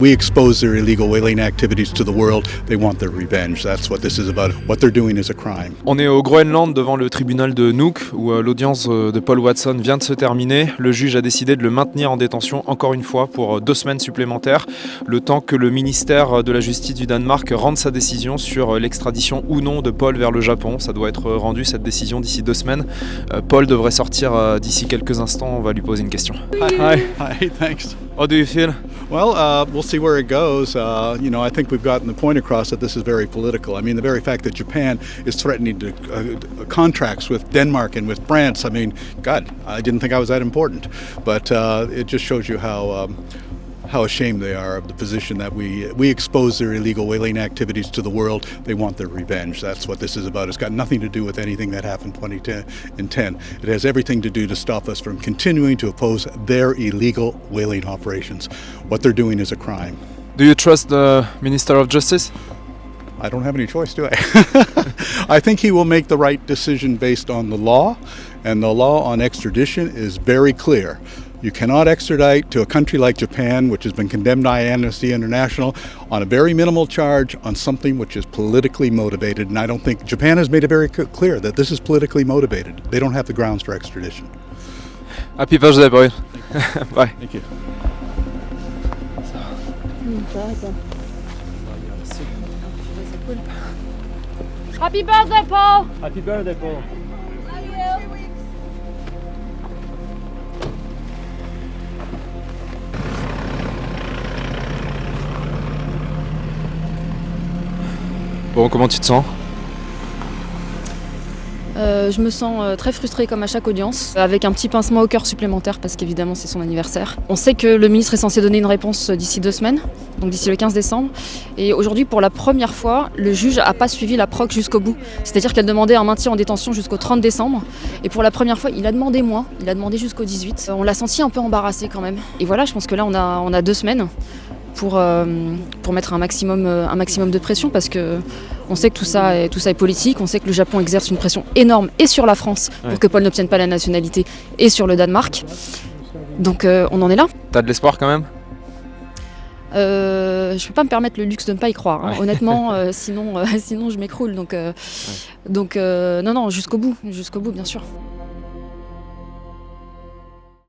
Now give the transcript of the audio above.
We expose their illegal whaling activities to the world. They want their revenge. That's what this is about. What they're doing is a crime. On est au Groenland devant le tribunal de Nuuk où l'audience de Paul Watson vient de se terminer. Le juge a décidé de le maintenir en détention encore une fois pour 2 semaines supplémentaires, le temps que le ministère de la Justice du Danemark rende sa décision sur l'extradition ou non de Paul vers le Japon. Ça doit être rendu, cette décision, d'ici 2 semaines. Paul devrait sortir d'ici quelques instants. On va lui poser une question. Hi, thanks. How do you feel? Well, we'll see where it goes. I think we've gotten the point across that this is very political. I mean, the very fact that Japan is threatening to contracts with Denmark and with France. I mean, God, I didn't think I was that important. But it just shows you how ashamed they are of the position that we expose their illegal whaling activities to the world. They want their revenge. That's what this is about. It's got nothing to do with anything that happened in 2010. It has everything to do to stop us from continuing to oppose their illegal whaling operations. What they're doing is a crime. Do you trust the Minister of Justice? I don't have any choice, do I? I think he will make the right decision based on the law, and the law on extradition is very clear. You cannot extradite to a country like Japan, which has been condemned by Amnesty International, on a very minimal charge on something which is politically motivated. And I don't think Japan has made it very clear that this is politically motivated. They don't have the grounds for extradition. Happy birthday, boy. Bye. Thank you. Happy birthday, Paul! Happy birthday, Paul. Bon, comment tu te sens? Je me sens très frustrée comme à chaque audience, avec un petit pincement au cœur supplémentaire parce qu'évidemment c'est son anniversaire. On sait que le ministre est censé donner une réponse d'ici 2 semaines, donc d'ici le 15 décembre. Et aujourd'hui, pour la première fois, le juge n'a pas suivi la proc jusqu'au bout. C'est-à-dire qu'elle demandait un maintien en détention jusqu'au 30 décembre. Et pour la première fois, il a demandé moins, il a demandé jusqu'au 18. On l'a senti un peu embarrassé quand même. Et voilà, je pense que là on a 2 semaines pour mettre un maximum de pression parce que on sait que tout ça est politique, on sait que le Japon exerce une pression énorme et sur la France pour que Paul n'obtienne pas la nationalité et sur le Danemark. Donc on en est là. T'as de l'espoir quand même? Je peux pas me permettre le luxe de ne pas y croire, hein. Honnêtement, sinon je m'écroule. Donc non, jusqu'au bout bien sûr.